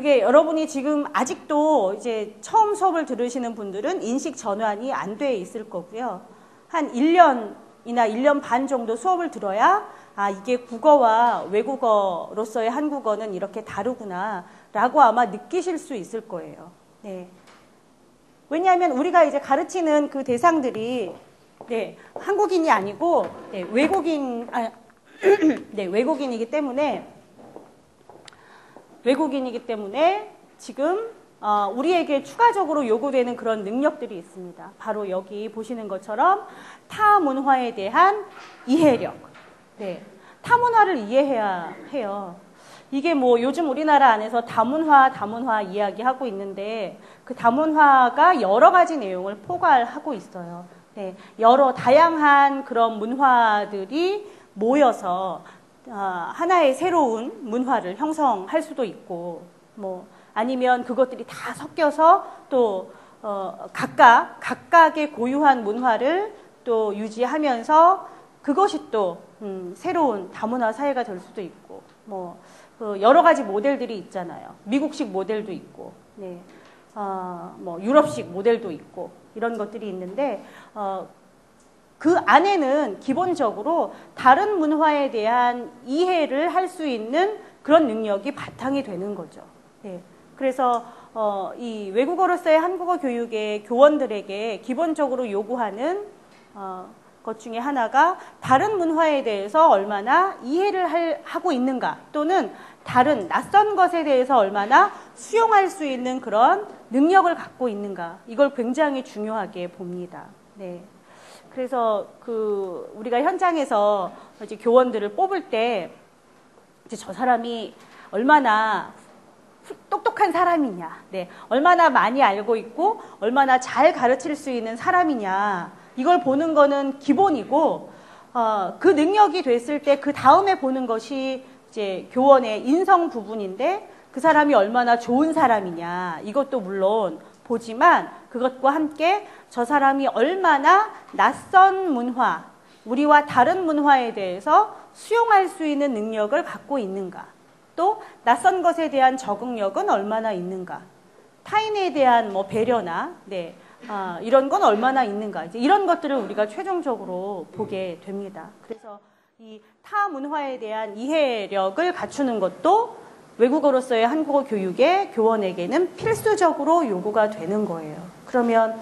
그게 여러분이 지금 아직도 이제 처음 수업을 들으시는 분들은 인식 전환이 안 돼 있을 거고요. 한 1년이나 1년 반 정도 수업을 들어야 아, 이게 국어와 외국어로서의 한국어는 이렇게 다르구나 라고 아마 느끼실 수 있을 거예요. 네. 왜냐하면 우리가 이제 가르치는 그 대상들이 네, 한국인이 아니고 네, 외국인이기 때문에 지금 우리에게 추가적으로 요구되는 그런 능력들이 있습니다. 바로 여기 보시는 것처럼 타 문화에 대한 이해력. 네, 타 문화를 이해해야 해요. 이게 뭐 요즘 우리나라 안에서 다문화 이야기하고 있는데 그 다문화가 여러 가지 내용을 포괄하고 있어요. 네, 여러 다양한 그런 문화들이 모여서 하나의 새로운 문화를 형성할 수도 있고 뭐 아니면 그것들이 다 섞여서 또 각각의 고유한 문화를 또 유지하면서 그것이 또 새로운 다문화 사회가 될 수도 있고 뭐 여러 가지 모델들이 있잖아요. 미국식 모델도 있고, 네, 뭐 유럽식 모델도 있고 이런 것들이 있는데 그 안에는 기본적으로 다른 문화에 대한 이해를 할 수 있는 그런 능력이 바탕이 되는 거죠. 네, 그래서 이 외국어로서의 한국어 교육의 교원들에게 기본적으로 요구하는 것 중에 하나가 다른 문화에 대해서 얼마나 이해를 하고 있는가 또는 다른 낯선 것에 대해서 얼마나 수용할 수 있는 그런 능력을 갖고 있는가 이걸 굉장히 중요하게 봅니다. 네. 그래서 우리가 현장에서 이제 교원들을 뽑을 때 이제 저 사람이 얼마나 똑똑한 사람이냐, 네, 얼마나 많이 알고 있고 얼마나 잘 가르칠 수 있는 사람이냐 이걸 보는 거는 기본이고 그 능력이 됐을 때 그 다음에 보는 것이 이제 교원의 인성 부분인데 그 사람이 얼마나 좋은 사람이냐 이것도 물론 보지만 그것과 함께 저 사람이 얼마나 낯선 문화, 우리와 다른 문화에 대해서 수용할 수 있는 능력을 갖고 있는가, 또 낯선 것에 대한 적응력은 얼마나 있는가, 타인에 대한 뭐 배려나 네, 이런 건 얼마나 있는가, 이제 이런 것들을 우리가 최종적으로 보게 됩니다. 그래서 이 타 문화에 대한 이해력을 갖추는 것도 외국어로서의 한국어 교육의 교원에게는 필수적으로 요구가 되는 거예요. 그러면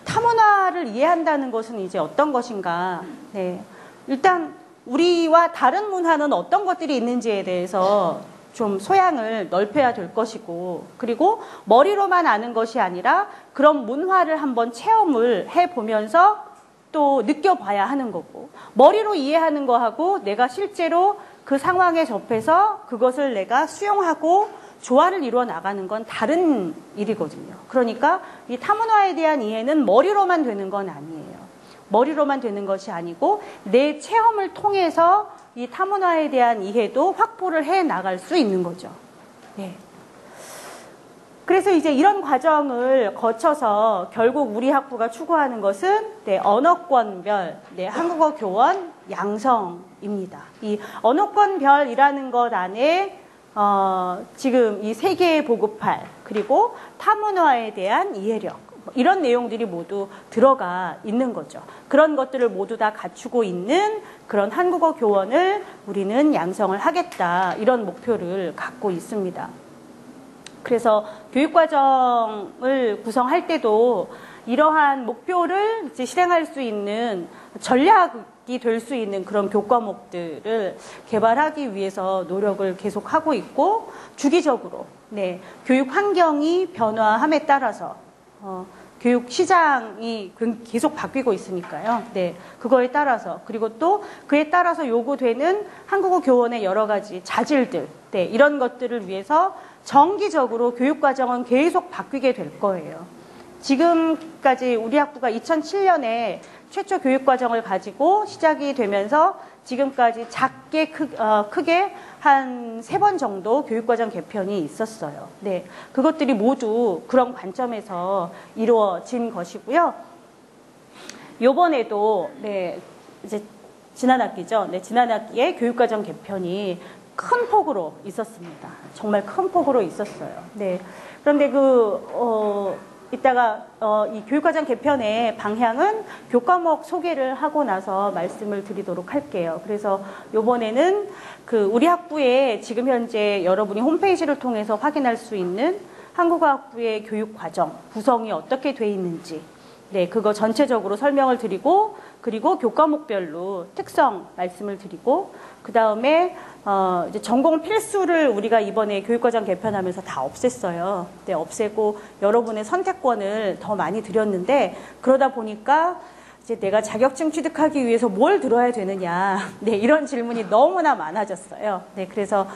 타 문화를 이해한다는 것은 이제 어떤 것인가? 네, 일단 우리와 다른 문화는 어떤 것들이 있는지에 대해서 좀 소양을 넓혀야 될 것이고, 그리고 머리로만 아는 것이 아니라 그런 문화를 한번 체험을 해보면서 또 느껴봐야 하는 거고, 머리로 이해하는 거하고 내가 실제로 그 상황에 접해서 그것을 내가 수용하고 조화를 이루어 나가는 건 다른 일이거든요. 그러니까 이 타문화에 대한 이해는 머리로만 되는 건 아니에요. 머리로만 되는 것이 아니고 내 체험을 통해서 이 타문화에 대한 이해도 확보를 해 나갈 수 있는 거죠. 네. 그래서 이제 이런 과정을 거쳐서 결국 우리 학부가 추구하는 것은 네, 언어권별 네, 한국어 교원 양성입니다. 이 언어권별이라는 것 안에 지금 이 세계에 보급할 그리고 타문화에 대한 이해력 이런 내용들이 모두 들어가 있는 거죠. 그런 것들을 모두 다 갖추고 있는 그런 한국어 교원을 우리는 양성을 하겠다 이런 목표를 갖고 있습니다. 그래서 교육과정을 구성할 때도 이러한 목표를 이제 실행할 수 있는 전략이 될 수 있는 그런 교과목들을 개발하기 위해서 노력을 계속하고 있고 주기적으로 네, 교육 환경이 변화함에 따라서 교육 시장이 계속 바뀌고 있으니까요. 네, 그거에 따라서 그리고 또 그에 따라서 요구되는 한국어 교원의 여러 가지 자질들 네, 이런 것들을 위해서 정기적으로 교육과정은 계속 바뀌게 될 거예요. 지금까지 우리 학부가 2007년에 최초 교육과정을 가지고 시작이 되면서 지금까지 작게 크게 한 3번 정도 교육과정 개편이 있었어요. 네, 그것들이 모두 그런 관점에서 이루어진 것이고요. 요번에도 네, 이제 지난 학기죠. 네, 지난 학기에 교육과정 개편이 큰 폭으로 있었습니다. 정말 큰 폭으로 있었어요. 네. 그런데 이따가 이 교육과정 개편의 방향은 교과목 소개를 하고 나서 말씀을 드리도록 할게요. 그래서 이번에는 우리 학부에 지금 현재 여러분이 홈페이지를 통해서 확인할 수 있는 한국어학부의 교육과정 구성이 어떻게 돼 있는지, 네, 그거 전체적으로 설명을 드리고, 그리고 교과목별로 특성 말씀을 드리고, 그 다음에 이제 전공 필수를 우리가 이번에 교육과정 개편하면서 다 없앴어요. 네, 없애고 여러분의 선택권을 더 많이 드렸는데, 그러다 보니까 이제 내가 자격증 취득하기 위해서 뭘 들어야 되느냐, 네, 이런 질문이 너무나 많아졌어요. 네, 그래서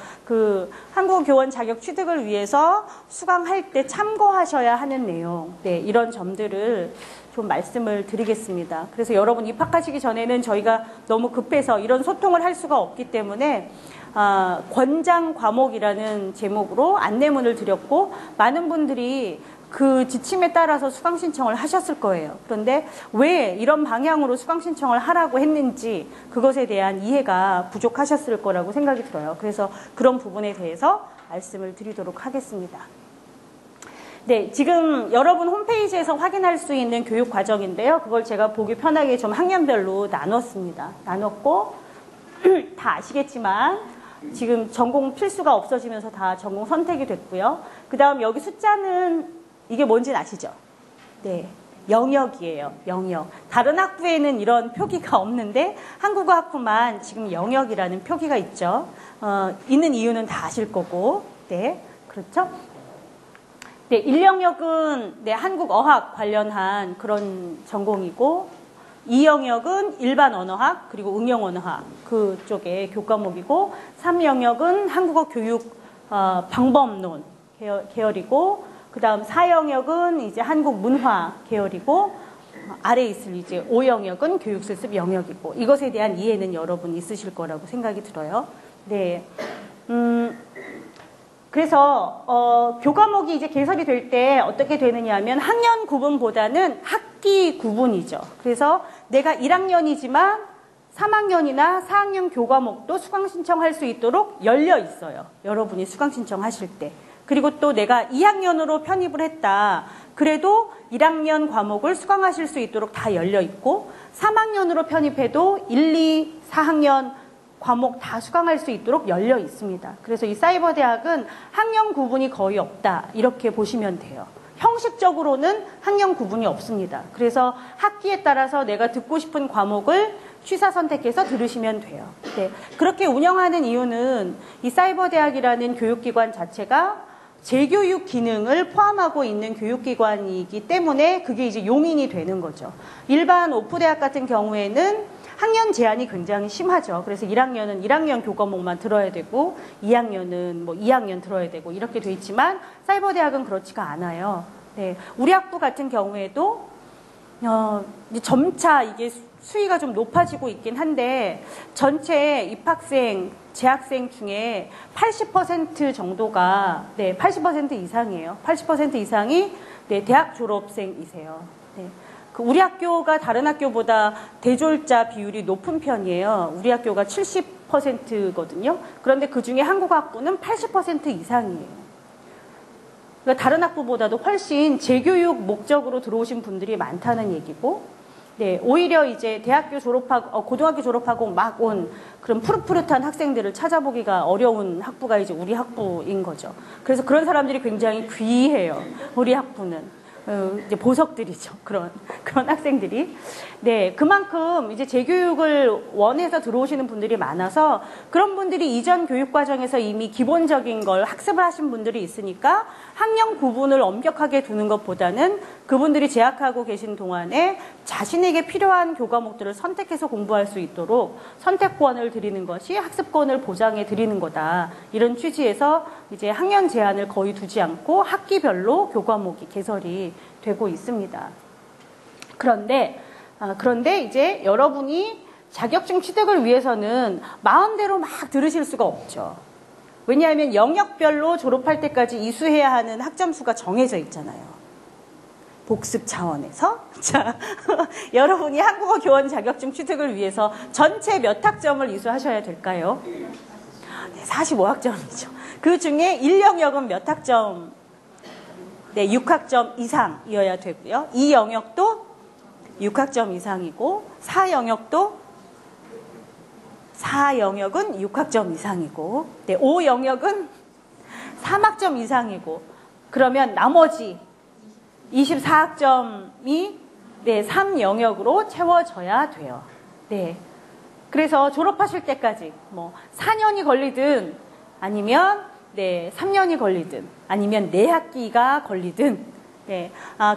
한국어 교원 자격 취득을 위해서 수강할 때 참고하셔야 하는 내용, 네, 이런 점들을 좀 말씀을 드리겠습니다. 그래서 여러분 입학하시기 전에는 저희가 너무 급해서 이런 소통을 할 수가 없기 때문에 권장 과목이라는 제목으로 안내문을 드렸고, 많은 분들이 그 지침에 따라서 수강 신청을 하셨을 거예요. 그런데 왜 이런 방향으로 수강 신청을 하라고 했는지 그것에 대한 이해가 부족하셨을 거라고 생각이 들어요. 그래서 그런 부분에 대해서 말씀을 드리도록 하겠습니다. 네, 지금 여러분 홈페이지에서 확인할 수 있는 교육 과정인데요. 그걸 제가 보기 편하게 좀 학년별로 나눴습니다. 나눴고 다 아시겠지만 지금 전공 필수가 없어지면서 다 전공 선택이 됐고요. 그 다음 여기 숫자는 이게 뭔지는 아시죠? 네, 영역이에요. 영역. 다른 학부에는 이런 표기가 없는데 한국어 학부만 지금 영역이라는 표기가 있죠. 있는 이유는 다 아실 거고, 네, 그렇죠? 네, 1영역은 네, 한국어학 관련한 그런 전공이고, 2영역은 일반 언어학 그리고 응용 언어학 그쪽의 교과목이고, 3영역은 한국어 교육 방법론 계열이고, 그 다음 4영역은 이제 한국 문화 계열이고, 아래에 있을 이제 5영역은 교육실습 영역이고, 이것에 대한 이해는 여러분 있으실 거라고 생각이 들어요. 네. 그래서 교과목이 이제 개설이 될 때 어떻게 되느냐 하면 학년 구분보다는 학기 구분이죠. 그래서 내가 1학년이지만 3학년이나 4학년 교과목도 수강 신청할 수 있도록 열려 있어요. 여러분이 수강 신청하실 때. 그리고 또 내가 2학년으로 편입을 했다. 그래도 1학년 과목을 수강하실 수 있도록 다 열려 있고, 3학년으로 편입해도 1, 2, 4학년 과목 다 수강할 수 있도록 열려 있습니다. 그래서 이 사이버 대학은 학년 구분이 거의 없다, 이렇게 보시면 돼요. 형식적으로는 학년 구분이 없습니다. 그래서 학기에 따라서 내가 듣고 싶은 과목을 취사 선택해서 들으시면 돼요. 네. 그렇게 운영하는 이유는 이 사이버 대학이라는 교육기관 자체가 재교육 기능을 포함하고 있는 교육기관이기 때문에 그게 이제 용인이 되는 거죠. 일반 오프대학 같은 경우에는 학년 제한이 굉장히 심하죠. 그래서 1학년은 1학년 교과목만 들어야 되고, 2학년은 뭐 2학년 들어야 되고, 이렇게 돼 있지만 사이버 대학은 그렇지가 않아요. 네. 우리 학부 같은 경우에도 이제 점차 이게 수위가 좀 높아지고 있긴 한데, 전체 입학생, 재학생 중에 80% 정도가, 네, 80% 이상이에요. 80% 이상이 네, 대학 졸업생이세요. 네. 우리 학교가 다른 학교보다 대졸자 비율이 높은 편이에요. 우리 학교가 70%거든요. 그런데 그 중에 한국학부는 80% 이상이에요. 그러니까 다른 학부보다도 훨씬 재교육 목적으로 들어오신 분들이 많다는 얘기고, 네, 오히려 이제 대학교 졸업하고, 고등학교 졸업하고 막 온 그런 푸릇푸릇한 학생들을 찾아보기가 어려운 학부가 이제 우리 학부인 거죠. 그래서 그런 사람들이 굉장히 귀해요. 우리 학부는. 이제 보석들이죠. 그런 학생들이. 네, 그만큼 이제 재교육을 원해서 들어오시는 분들이 많아서, 그런 분들이 이전 교육 과정에서 이미 기본적인 걸 학습을 하신 분들이 있으니까 학년 구분을 엄격하게 두는 것보다는 그분들이 재학하고 계신 동안에 자신에게 필요한 교과목들을 선택해서 공부할 수 있도록 선택권을 드리는 것이 학습권을 보장해 드리는 거다. 이런 취지에서 이제 학년 제한을 거의 두지 않고 학기별로 교과목이 개설이 되고 있습니다. 그런데 이제 여러분이 자격증 취득을 위해서는 마음대로 막 들으실 수가 없죠. 왜냐하면 영역별로 졸업할 때까지 이수해야 하는 학점수가 정해져 있잖아요. 복습 차원에서. 자, 여러분이 한국어 교원 자격증 취득을 위해서 전체 몇 학점을 이수하셔야 될까요? 네, 45학점이죠. 그 중에 1영역은 몇 학점? 네, 6학점 이상이어야 되고요. 2영역도 6학점 이상이고 4영역은 6학점 이상이고 네, 5영역은 3학점 이상이고 그러면 나머지 24학점이 네, 3영역으로 채워져야 돼요. 네. 그래서 졸업하실 때까지 뭐 4년이 걸리든 아니면 네, 3년이 걸리든 아니면 4학기가 걸리든 네,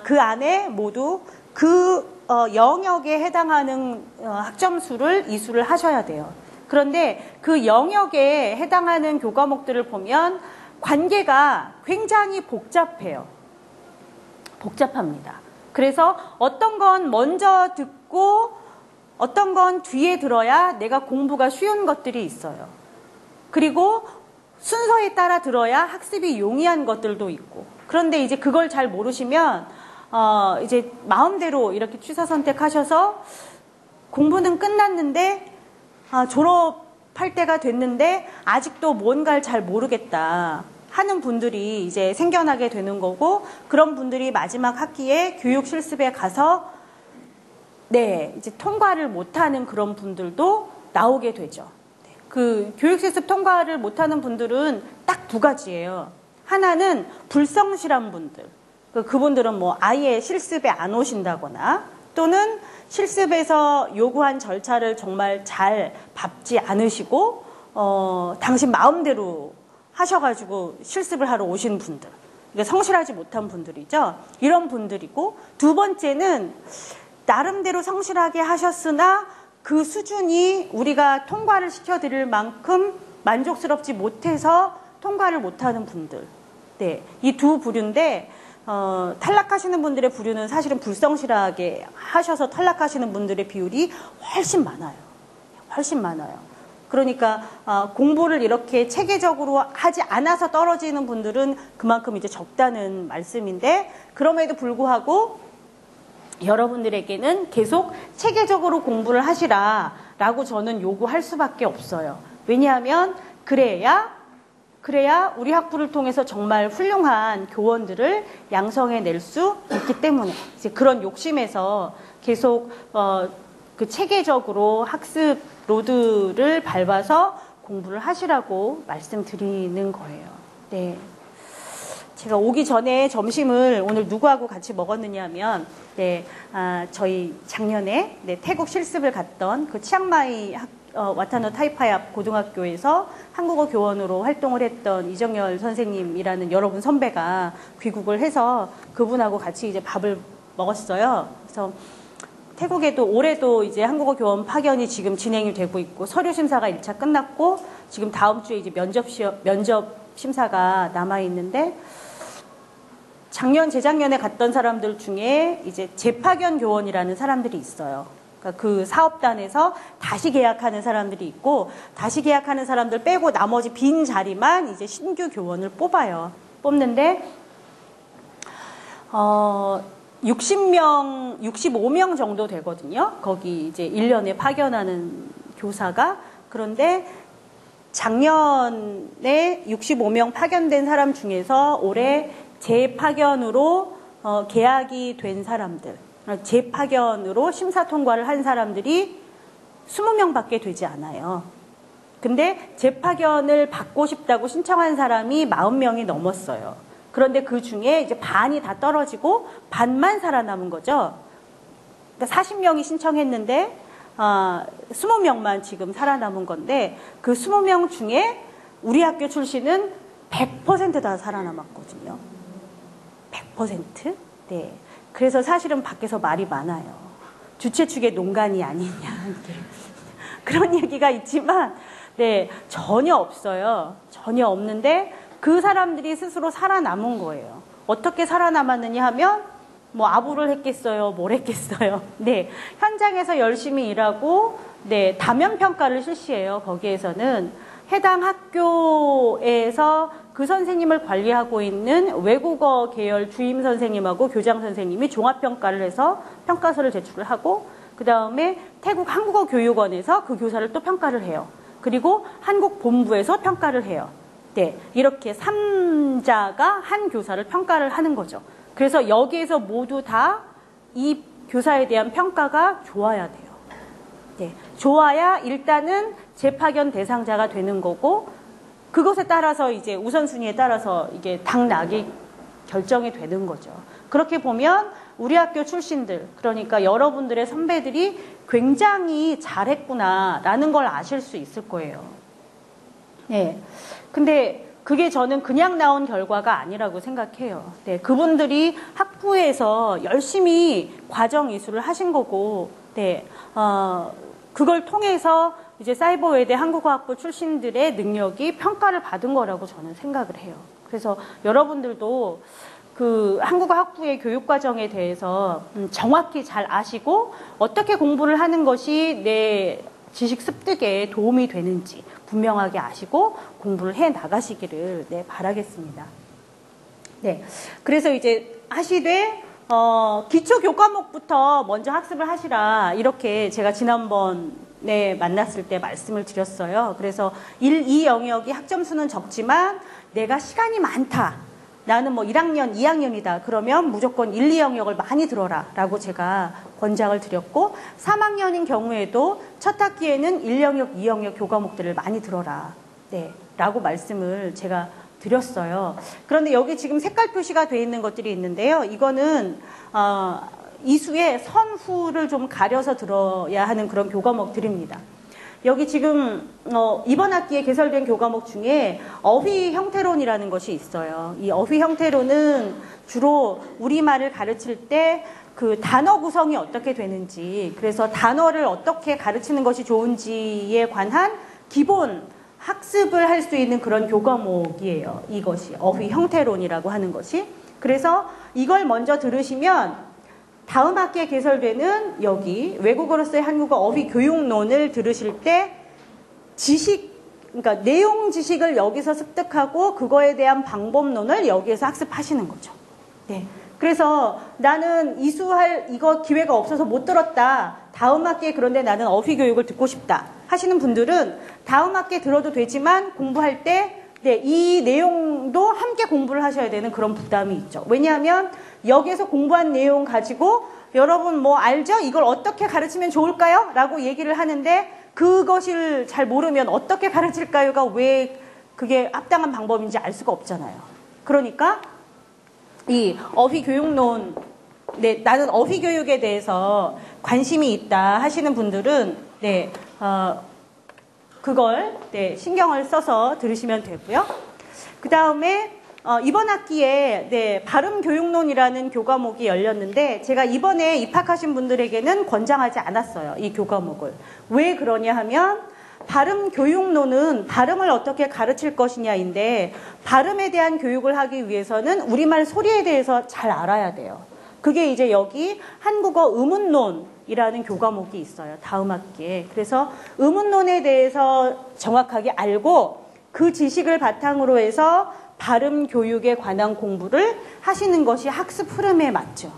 그 안에 모두 그 영역에 해당하는 학점 수를 이수를 하셔야 돼요. 그런데 그 영역에 해당하는 교과목들을 보면 관계가 굉장히 복잡해요. 복잡합니다. 그래서 어떤 건 먼저 듣고 어떤 건 뒤에 들어야 내가 공부가 쉬운 것들이 있어요. 그리고 순서에 따라 들어야 학습이 용이한 것들도 있고. 그런데 이제 그걸 잘 모르시면 이제 마음대로 이렇게 취사 선택하셔서 공부는 끝났는데 졸업할 때가 됐는데 아직도 뭔가를 잘 모르겠다 하는 분들이 이제 생겨나게 되는 거고, 그런 분들이 마지막 학기에 교육 실습에 가서 네, 이제 통과를 못하는 그런 분들도 나오게 되죠. 그 교육 실습 통과를 못하는 분들은 딱 두 가지예요. 하나는 불성실한 분들. 그분들은 뭐 아예 실습에 안 오신다거나 또는 실습에서 요구한 절차를 정말 잘 밟지 않으시고 당신 마음대로 하셔가지고 실습을 하러 오신 분들. 그러니까 성실하지 못한 분들이죠. 이런 분들이고, 두 번째는 나름대로 성실하게 하셨으나 그 수준이 우리가 통과를 시켜드릴 만큼 만족스럽지 못해서 통과를 못하는 분들. 네, 이 두 부류인데 탈락하시는 분들의 부류는 사실은 불성실하게 하셔서 탈락하시는 분들의 비율이 훨씬 많아요. 훨씬 많아요. 그러니까 공부를 이렇게 체계적으로 하지 않아서 떨어지는 분들은 그만큼 이제 적다는 말씀인데, 그럼에도 불구하고 여러분들에게는 계속 체계적으로 공부를 하시라라고 저는 요구할 수밖에 없어요. 왜냐하면 그래야 우리 학부를 통해서 정말 훌륭한 교원들을 양성해낼 수 있기 때문에 이제 그런 욕심에서 계속 그 체계적으로 학습 로드를 밟아서 공부를 하시라고 말씀드리는 거예요. 네. 제가 오기 전에 점심을 오늘 누구하고 같이 먹었느냐 하면, 네, 저희 작년에 태국 실습을 갔던 그 치앙마이 와타노 타이파이 앞 고등학교에서 한국어 교원으로 활동을 했던 이정열 선생님이라는 여러분 선배가 귀국을 해서 그분하고 같이 이제 밥을 먹었어요. 그래서 태국에도 올해도 이제 한국어 교원 파견이 지금 진행이 되고 있고, 서류 심사가 1차 끝났고 지금 다음 주에 이제 면접 심사가 남아 있는데, 재작년에 갔던 사람들 중에 이제 재파견 교원이라는 사람들이 있어요. 그러니까 그 사업단에서 다시 계약하는 사람들이 있고, 다시 계약하는 사람들 빼고 나머지 빈 자리만 이제 신규 교원을 뽑아요. 뽑는데 60명, 65명 정도 되거든요. 거기 이제 1년에 파견하는 교사가. 그런데 작년에 65명 파견된 사람 중에서 올해 재파견으로 계약이 된 사람들, 재파견으로 심사 통과를 한 사람들이 20명밖에 되지 않아요. 근데 재파견을 받고 싶다고 신청한 사람이 40명이 넘었어요. 그런데 그 중에 이제 반이 다 떨어지고 반만 살아남은 거죠. 그러니까 40명이 신청했는데 20명만 지금 살아남은 건데, 그 20명 중에 우리 학교 출신은 100% 다 살아남았거든요. 100%? 네. 그래서 사실은 밖에서 말이 많아요. 주최 측의 농간이 아니냐. 그런 얘기가 있지만, 네, 전혀 없어요. 전혀 없는데 그 사람들이 스스로 살아남은 거예요. 어떻게 살아남았느냐 하면 뭐 아부를 했겠어요, 뭘 했겠어요. 네, 현장에서 열심히 일하고, 네, 다면 평가를 실시해요. 거기에서는 해당 학교에서 그 선생님을 관리하고 있는 외국어 계열 주임 선생님하고 교장 선생님이 종합 평가를 해서 평가서를 제출을 하고, 그 다음에 태국 한국어 교육원에서 그 교사를 또 평가를 해요. 그리고 한국 본부에서 평가를 해요. 네, 이렇게 3자가 한 교사를 평가를 하는 거죠. 그래서 여기에서 모두 다 이 교사에 대한 평가가 좋아야 돼요. 네, 좋아야 일단은 재파견 대상자가 되는 거고, 그것에 따라서 이제 우선순위에 따라서 이게 당락이 결정이 되는 거죠. 그렇게 보면 우리 학교 출신들, 그러니까 여러분들의 선배들이 굉장히 잘했구나라는 걸 아실 수 있을 거예요. 네. 근데 그게 저는 그냥 나온 결과가 아니라고 생각해요. 네. 그분들이 학부에서 열심히 과정 이수를 하신 거고, 네. 그걸 통해서 이제 사이버외대 한국어학부 출신들의 능력이 평가를 받은 거라고 저는 생각을 해요. 그래서 여러분들도 그 한국어학부의 교육과정에 대해서 정확히 잘 아시고 어떻게 공부를 하는 것이 내 지식 습득에 도움이 되는지 분명하게 아시고 공부를 해 나가시기를 네, 바라겠습니다. 네, 그래서 이제 하시되 기초 교과목부터 먼저 학습을 하시라 이렇게 제가 지난번에 만났을 때 말씀을 드렸어요. 그래서 1, 2 영역이 학점수는 적지만 내가 시간이 많다. 나는 뭐 1학년, 2학년이다. 그러면 무조건 1, 2 영역을 많이 들어라 라고 제가 권장을 드렸고 3학년인 경우에도 첫 학기에는 1영역, 2영역 교과목들을 많이 들어라. 네, 라고 말씀을 제가 드렸어요. 그런데 여기 지금 색깔 표시가 되어 있는 것들이 있는데요. 이거는 이수의 선후를 좀 가려서 들어야 하는 그런 교과목들입니다. 여기 지금 이번 학기에 개설된 교과목 중에 어휘 형태론이라는 것이 있어요. 이 어휘 형태론은 주로 우리말을 가르칠 때 그 단어 구성이 어떻게 되는지, 그래서 단어를 어떻게 가르치는 것이 좋은지에 관한 기본 학습을 할 수 있는 그런 교과목이에요. 이것이 어휘 형태론이라고 하는 것이. 그래서 이걸 먼저 들으시면 다음 학기에 개설되는 여기 외국어로서의 한국어 어휘 교육론을 들으실 때 지식, 그러니까 내용 지식을 여기서 습득하고 그거에 대한 방법론을 여기에서 학습하시는 거죠. 네. 그래서 나는 이수할 이거 기회가 없어서 못 들었다. 다음 학기에 그런데 나는 어휘 교육을 듣고 싶다. 하시는 분들은 다음 학기에 들어도 되지만 공부할 때 네, 이 내용도 함께 공부를 하셔야 되는 그런 부담이 있죠. 왜냐하면 여기에서 공부한 내용 가지고 여러분 뭐 알죠? 이걸 어떻게 가르치면 좋을까요? 라고 얘기를 하는데 그것을 잘 모르면 어떻게 가르칠까요가 왜 그게 합당한 방법인지 알 수가 없잖아요. 그러니까 이 어휘 교육론, 네, 나는 어휘 교육에 대해서 관심이 있다 하시는 분들은 네, 그걸 네, 신경을 써서 들으시면 되고요. 그 다음에 이번 학기에 네, 발음교육론이라는 교과목이 열렸는데 제가 이번에 입학하신 분들에게는 권장하지 않았어요. 이 교과목을. 왜 그러냐 하면 발음교육론은 발음을 어떻게 가르칠 것이냐인데 발음에 대한 교육을 하기 위해서는 우리말 소리에 대해서 잘 알아야 돼요. 그게 이제 여기 한국어 의문론이라는 교과목이 있어요. 다음 학기에. 그래서 의문론에 대해서 정확하게 알고 그 지식을 바탕으로 해서 발음 교육에 관한 공부를 하시는 것이 학습 흐름에 맞죠.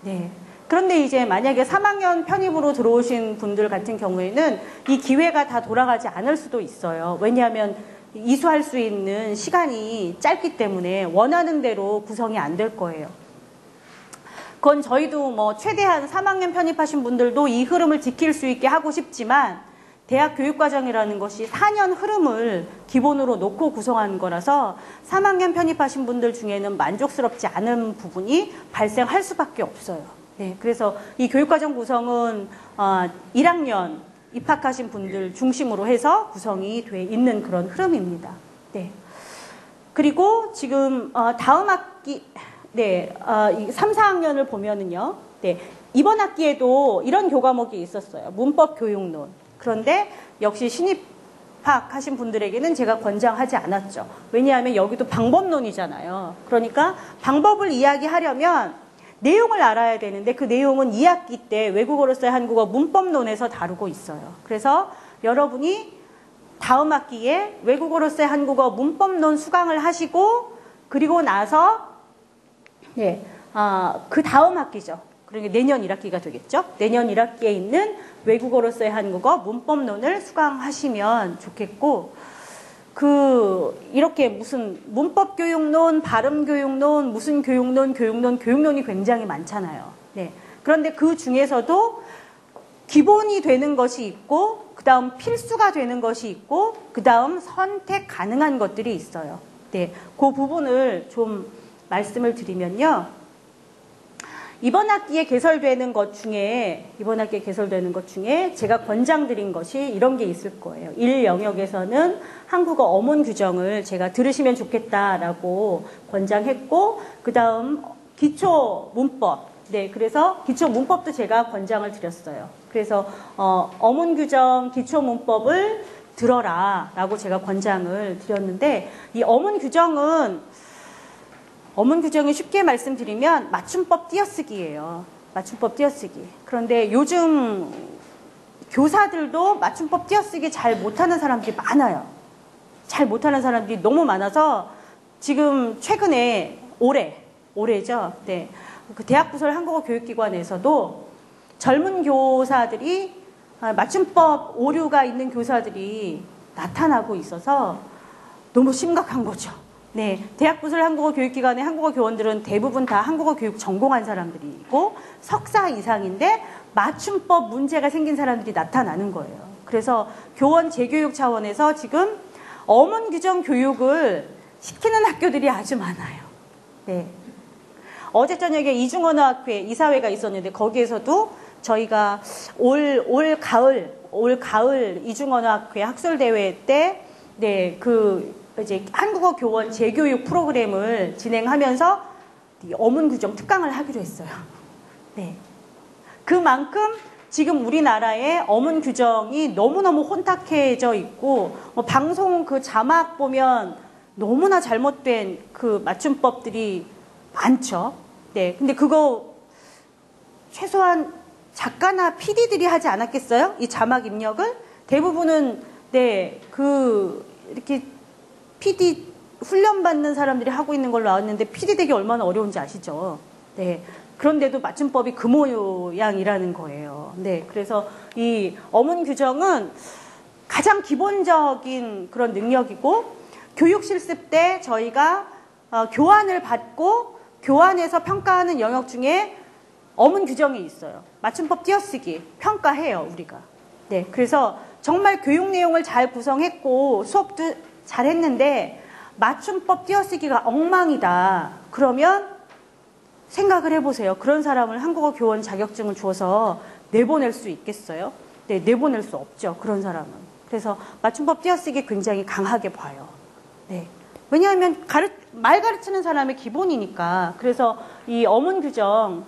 네. 그런데 이제 만약에 3학년 편입으로 들어오신 분들 같은 경우에는 이 기회가 다 돌아가지 않을 수도 있어요. 왜냐하면 이수할 수 있는 시간이 짧기 때문에 원하는 대로 구성이 안 될 거예요. 그건 저희도 뭐 최대한 3학년 편입하신 분들도 이 흐름을 지킬 수 있게 하고 싶지만 대학 교육과정이라는 것이 4년 흐름을 기본으로 놓고 구성한 거라서 3학년 편입하신 분들 중에는 만족스럽지 않은 부분이 발생할 수밖에 없어요. 네, 그래서 이 교육과정 구성은 1학년 입학하신 분들 중심으로 해서 구성이 돼 있는 그런 흐름입니다. 네. 그리고 지금 다음 학기, 네, 3, 4학년을 보면은요, 네, 이번 학기에도 이런 교과목이 있었어요. 문법 교육론. 그런데 역시 신입학하신 분들에게는 제가 권장하지 않았죠. 왜냐하면 여기도 방법론이잖아요. 그러니까 방법을 이야기하려면 내용을 알아야 되는데 그 내용은 2학기 때 외국어로서의 한국어 문법론에서 다루고 있어요. 그래서 여러분이 다음 학기에 외국어로서의 한국어 문법론 수강을 하시고 그리고 나서 네, 그 다음 학기죠. 그러니까 내년 1학기가 되겠죠. 내년 1학기에 있는 외국어로서의 한국어 문법론을 수강하시면 좋겠고, 이렇게 무슨 문법 교육론, 발음 교육론, 무슨 교육론이 굉장히 많잖아요. 네. 그런데 그 중에서도 기본이 되는 것이 있고, 그 다음 필수가 되는 것이 있고, 그 다음 선택 가능한 것들이 있어요. 네. 그 부분을 좀 말씀을 드리면요. 이번 학기에 개설되는 것 중에 제가 권장드린 것이 이런 게 있을 거예요. 1 영역에서는 한국어 어문 규정을 제가 들으시면 좋겠다라고 권장했고, 그 다음 기초 문법. 네, 그래서 기초 문법도 제가 권장을 드렸어요. 그래서 어문 규정, 기초 문법을 들어라라고 제가 권장을 드렸는데, 이 어문 규정은 쉽게 말씀드리면 맞춤법 띄어쓰기예요. 맞춤법 띄어쓰기. 그런데 요즘 교사들도 맞춤법 띄어쓰기 잘 못하는 사람들이 많아요. 잘 못하는 사람들이 너무 많아서 지금 최근에 올해죠. 네. 그 대학부설 한국어 교육기관에서도 젊은 교사들이 맞춤법 오류가 있는 교사들이 나타나고 있어서 너무 심각한 거죠. 네, 대학부설 한국어 교육기관의 한국어 교원들은 대부분 다 한국어 교육 전공한 사람들이고 석사 이상인데 맞춤법 문제가 생긴 사람들이 나타나는 거예요. 그래서 교원 재교육 차원에서 지금 어문 규정 교육을 시키는 학교들이 아주 많아요. 네. 어제 저녁에 이중언어학회 이사회가 있었는데 거기에서도 저희가 올 가을 이중언어학회 학술대회 때 네, 이제 한국어 교원 재교육 프로그램을 진행하면서 어문 규정 특강을 하기로 했어요. 네. 그만큼 지금 우리나라의 어문 규정이 너무너무 혼탁해져 있고, 방송 그 자막 보면 너무나 잘못된 그 맞춤법들이 많죠. 네. 근데 그거 최소한 작가나 PD들이 하지 않았겠어요? 이 자막 입력을? 대부분은, 네, 이렇게 PD 훈련받는 사람들이 하고 있는 걸로 나왔는데 PD 되기 얼마나 어려운지 아시죠? 네. 그런데도 맞춤법이 그 모양이라는 거예요. 네. 그래서 이 어문 규정은 가장 기본적인 그런 능력이고, 교육 실습 때 저희가 교환을 받고 교환해서 평가하는 영역 중에 어문 규정이 있어요. 맞춤법 띄어쓰기 평가해요, 우리가. 네. 그래서 정말 교육 내용을 잘 구성했고 수업도 잘 했는데 맞춤법 띄어쓰기가 엉망이다. 그러면 생각을 해보세요. 그런 사람을 한국어 교원 자격증을 줘서 내보낼 수 있겠어요? 네, 내보낼 수 없죠. 그런 사람은. 그래서 맞춤법 띄어쓰기 굉장히 강하게 봐요. 네. 왜냐하면 말 가르치는 사람의 기본이니까. 그래서 이 어문 규정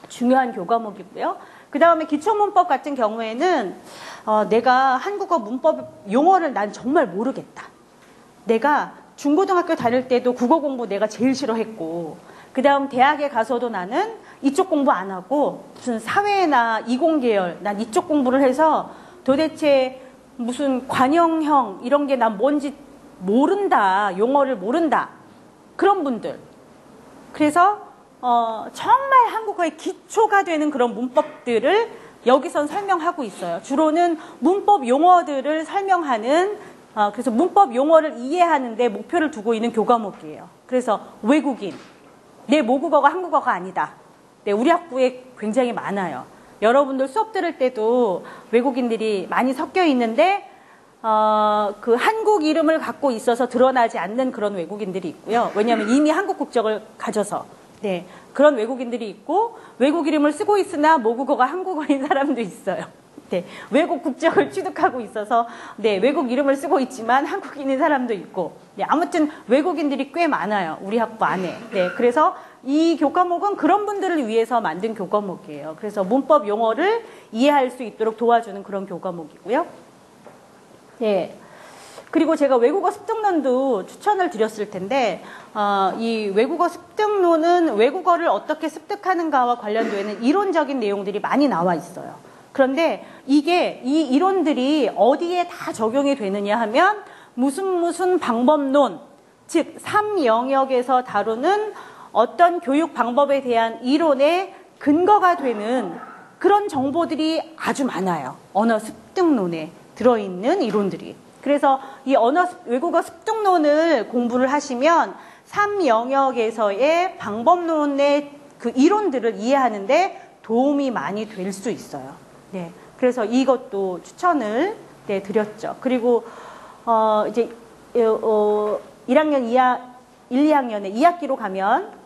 중요한 교과목이고요. 그 다음에 기초문법 같은 경우에는 내가 한국어 문법 용어를 난 정말 모르겠다. 내가 중고등학교 다닐 때도 국어 공부 내가 제일 싫어했고, 그 다음 대학에 가서도 나는 이쪽 공부 안 하고 무슨 사회나 이공계열, 난 이쪽 공부를 해서 도대체 무슨 관형형 이런 게 난 뭔지 모른다. 용어를 모른다. 그런 분들. 그래서 정말 한국어의 기초가 되는 그런 문법들을 여기선 설명하고 있어요. 주로는 문법 용어들을 설명하는, 그래서 문법 용어를 이해하는 데 목표를 두고 있는 교과목이에요. 그래서 외국인, 내 모국어가 한국어가 아니다. 네, 우리 학부에 굉장히 많아요. 여러분들 수업 들을 때도 외국인들이 많이 섞여 있는데 그 한국 이름을 갖고 있어서 드러나지 않는 그런 외국인들이 있고요. 왜냐하면 이미 한국 국적을 가져서. 네, 그런 외국인들이 있고, 외국 이름을 쓰고 있으나 모국어가 한국어인 사람도 있어요. 네, 외국 국적을 취득하고 있어서, 네, 외국 이름을 쓰고 있지만 한국인인 사람도 있고, 네, 아무튼 외국인들이 꽤 많아요. 우리 학부 안에. 네, 그래서 이 교과목은 그런 분들을 위해서 만든 교과목이에요. 그래서 문법 용어를 이해할 수 있도록 도와주는 그런 교과목이고요. 네. 그리고 제가 외국어 습득론도 추천을 드렸을 텐데, 이 외국어 습득론은 외국어를 어떻게 습득하는가와 관련된 이론적인 내용들이 많이 나와 있어요. 그런데 이 이론들이 어디에 다 적용이 되느냐 하면 무슨 방법론, 즉 3영역에서 다루는 어떤 교육 방법에 대한 이론에 근거가 되는 그런 정보들이 아주 많아요. 언어 습득론에 들어있는 이론들이. 그래서 이 외국어 습득론을 공부를 하시면 3영역에서의 방법론의 그 이론들을 이해하는데 도움이 많이 될 수 있어요. 네. 그래서 이것도 추천을 드렸죠. 그리고 이제 1학년 1, 2학년에 2학기로 가면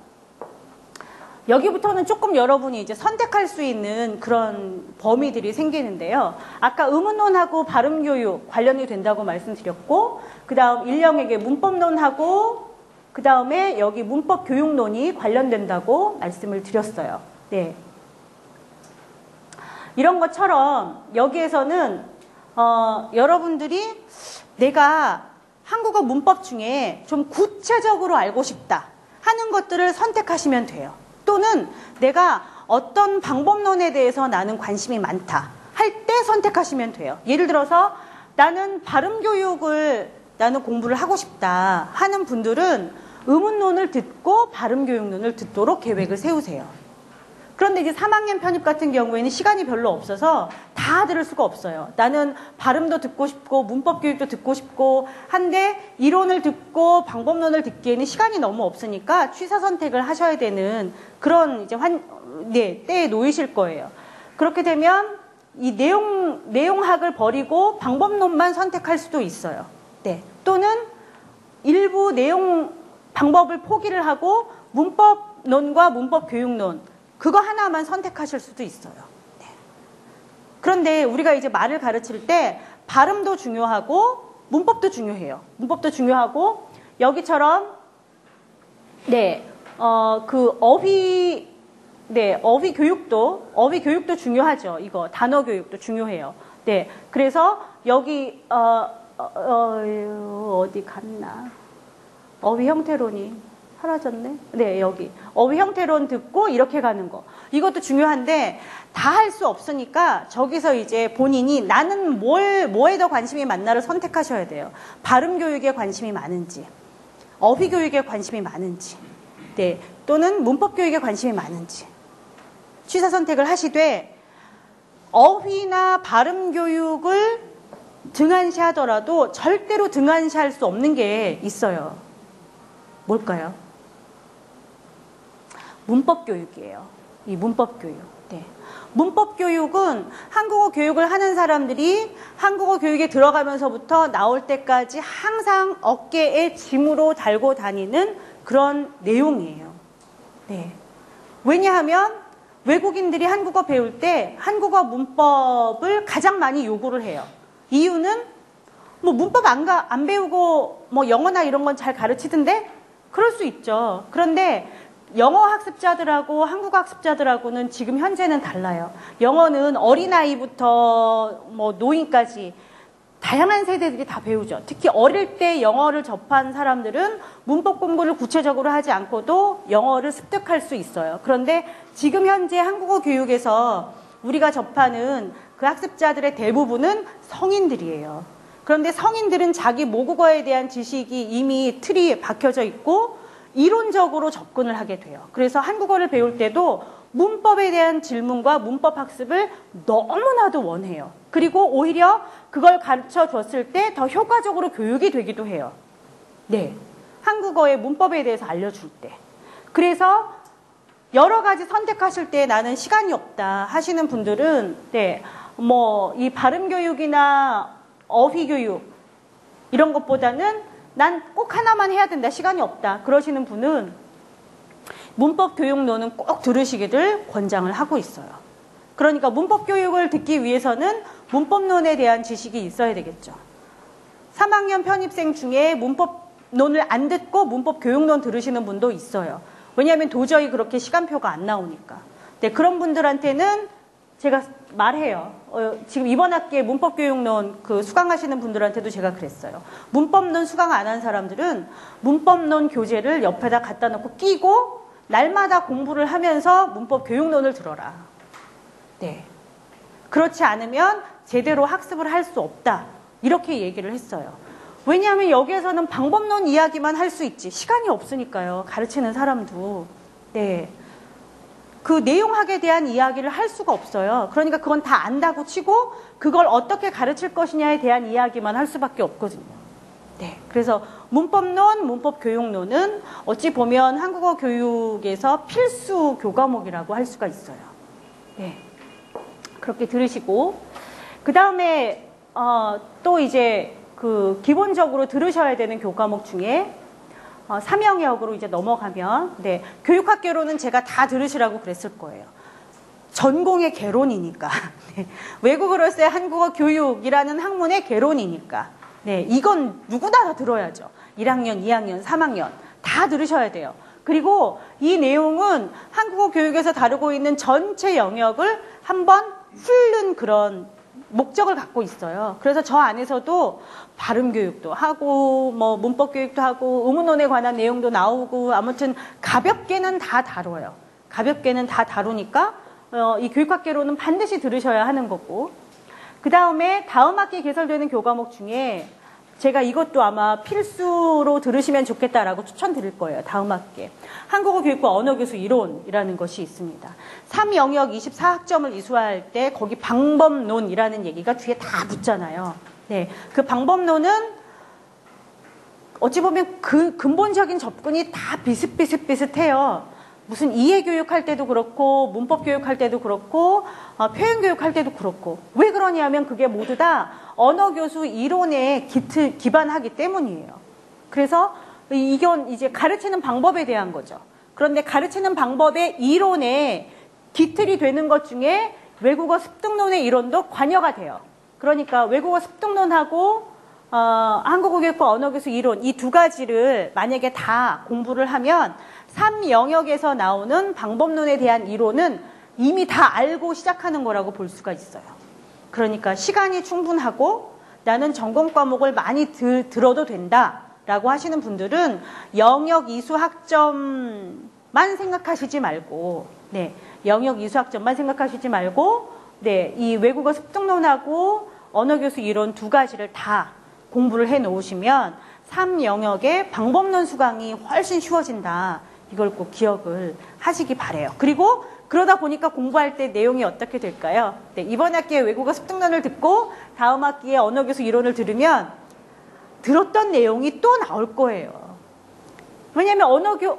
여기부터는 조금 여러분이 이제 선택할 수 있는 그런 범위들이 생기는데요. 아까 의문론하고 발음교육 관련이 된다고 말씀드렸고, 그 다음 1영역의 문법론하고, 그 다음에 여기 문법교육론이 관련된다고 말씀을 드렸어요. 네. 이런 것처럼 여기에서는 여러분들이 내가 한국어 문법 중에 좀 구체적으로 알고 싶다 하는 것들을 선택하시면 돼요. 또는 내가 어떤 방법론에 대해서 나는 관심이 많다 할 때 선택하시면 돼요. 예를 들어서 나는 발음교육을 나는 공부를 하고 싶다 하는 분들은 의문론을 듣고 발음교육론을 듣도록 계획을 세우세요. 그런데 이제 3학년 편입 같은 경우에는 시간이 별로 없어서 다 들을 수가 없어요. 나는 발음도 듣고 싶고 문법 교육도 듣고 싶고 한데 이론을 듣고 방법론을 듣기에는 시간이 너무 없으니까 취사 선택을 하셔야 되는 그런 이제 때에 놓이실 거예요. 그렇게 되면 이 내용학을 버리고 방법론만 선택할 수도 있어요. 네. 또는 일부 방법을 포기를 하고 문법론과 문법교육론 그거 하나만 선택하실 수도 있어요. 네. 그런데 우리가 이제 말을 가르칠 때 발음도 중요하고 문법도 중요해요. 문법도 중요하고 여기처럼 어휘 교육도 중요하죠. 이거 단어 교육도 중요해요. 네. 그래서 여기 어디 갔나? 어휘 형태론이 사라졌네. 네, 여기 어휘 형태론 듣고 이렇게 가는 거. 이것도 중요한데 다 할 수 없으니까 저기서 이제 본인이 나는 뭐에 더 관심이 많나를 선택하셔야 돼요. 발음 교육에 관심이 많은지, 어휘 교육에 관심이 많은지, 네, 또는 문법 교육에 관심이 많은지 취사 선택을 하시되 어휘나 발음 교육을 등한시하더라도 절대로 등한시할 수 없는 게 있어요. 뭘까요? 문법 교육이에요. 이 문법 교육. 네. 문법 교육은 한국어 교육을 하는 사람들이 한국어 교육에 들어가면서부터 나올 때까지 항상 어깨에 짐으로 달고 다니는 그런 내용이에요. 네. 왜냐하면 외국인들이 한국어 배울 때 한국어 문법을 가장 많이 요구를 해요. 이유는 뭐 문법 안 배우고 뭐 영어나 이런 건 잘 가르치던데? 그럴 수 있죠. 그런데 영어 학습자들하고 한국어 학습자들하고는 지금 현재는 달라요. 영어는 어린아이부터 뭐 노인까지 다양한 세대들이 다 배우죠. 특히 어릴 때 영어를 접한 사람들은 문법 공부를 구체적으로 하지 않고도 영어를 습득할 수 있어요. 그런데 지금 현재 한국어 교육에서 우리가 접하는 그 학습자들의 대부분은 성인들이에요. 그런데 성인들은 자기 모국어에 대한 지식이 이미 틀이 박혀져 있고 이론적으로 접근을 하게 돼요. 그래서 한국어를 배울 때도 문법에 대한 질문과 문법 학습을 너무나도 원해요. 그리고 오히려 그걸 가르쳐 줬을 때 더 효과적으로 교육이 되기도 해요. 네. 한국어의 문법에 대해서 알려줄 때. 그래서 여러 가지 선택하실 때 나는 시간이 없다 하시는 분들은 이 발음 교육이나 어휘 교육 이런 것보다는 난 꼭 하나만 해야 된다. 시간이 없다. 그러시는 분은 문법 교육론은 꼭 들으시기를 권장을 하고 있어요. 그러니까 문법 교육을 듣기 위해서는 문법론에 대한 지식이 있어야 되겠죠. 3학년 편입생 중에 문법론을 안 듣고 문법 교육론 들으시는 분도 있어요. 왜냐하면 도저히 그렇게 시간표가 안 나오니까. 네, 그런 분들한테는 제가 말해요. 지금 이번 학기에 문법교육론 수강하시는 분들한테도 제가 그랬어요. 문법론 수강 안 한 사람들은 문법론 교재를 옆에다 갖다 놓고 끼고 날마다 공부를 하면서 문법교육론을 들어라. 네. 그렇지 않으면 제대로 학습을 할 수 없다. 이렇게 얘기를 했어요. 왜냐하면 여기에서는 방법론 이야기만 할 수 있지. 시간이 없으니까요. 가르치는 사람도. 네. 그 내용학에 대한 이야기를 할 수가 없어요. 그러니까 그건 다 안다고 치고 그걸 어떻게 가르칠 것이냐에 대한 이야기만 할 수밖에 없거든요. 네, 그래서 문법론, 문법교육론은 어찌 보면 한국어 교육에서 필수 교과목이라고 할 수가 있어요. 네, 그렇게 들으시고 그 다음에 또 이제 그 기본적으로 들으셔야 되는 교과목 중에 3영역으로 이제 넘어가면, 네, 교육학개론은 제가 다 들으시라고 그랬을 거예요. 전공의 개론이니까. 네, 외국어로서의 한국어 교육이라는 학문의 개론이니까. 네, 이건 누구나 다 들어야죠. 1학년, 2학년, 3학년 다 들으셔야 돼요. 그리고 이 내용은 한국어 교육에서 다루고 있는 전체 영역을 한번 훑는 그런 목적을 갖고 있어요. 그래서 저 안에서도 발음 교육도 하고 뭐 문법 교육도 하고 의문론에 관한 내용도 나오고 아무튼 가볍게는 다 다뤄요. 가볍게는 다 다루니까 이 교육학개론은 반드시 들으셔야 하는 거고, 그 다음에 다음 학기에 개설되는 교과목 중에 제가 이것도 아마 필수로 들으시면 좋겠다라고 추천드릴 거예요. 다음 학기에. 한국어 교육과 언어교수 이론이라는 것이 있습니다. 3영역 24학점을 이수할 때 거기 방법론이라는 얘기가 뒤에 다 붙잖아요. 네, 그 방법론은 어찌 보면 그 근본적인 접근이 다 비슷해요. 무슨 이해교육 할 때도 그렇고 문법교육 할 때도 그렇고 표현교육 할 때도 그렇고. 왜 그러냐면 그게 모두 다 언어교수 이론에 기반하기 때문이에요. 그래서 이건 이제 가르치는 방법에 대한 거죠. 그런데 가르치는 방법의 이론에 기틀이 되는 것 중에 외국어 습득론의 이론도 관여가 돼요. 그러니까 외국어 습득론하고 한국어 교육과 언어교수 이론 이 두 가지를 만약에 다 공부를 하면 3영역에서 나오는 방법론에 대한 이론은 이미 다 알고 시작하는 거라고 볼 수가 있어요. 그러니까 시간이 충분하고 나는 전공 과목을 많이 들어도 된다라고 하시는 분들은 영역 이수 학점만 생각하시지 말고, 네, 영역 이수 학점만 생각하시지 말고, 네, 이 외국어 습득론하고 언어교수 이론 두 가지를 다 공부를 해 놓으시면 3영역의 방법론 수강이 훨씬 쉬워진다. 이걸 꼭 기억을 하시기 바래요. 그리고 그러다 보니까 공부할 때 내용이 어떻게 될까요? 네, 이번 학기에 외국어 습득론을 듣고 다음 학기에 언어교수 이론을 들으면 들었던 내용이 또 나올 거예요. 왜냐하면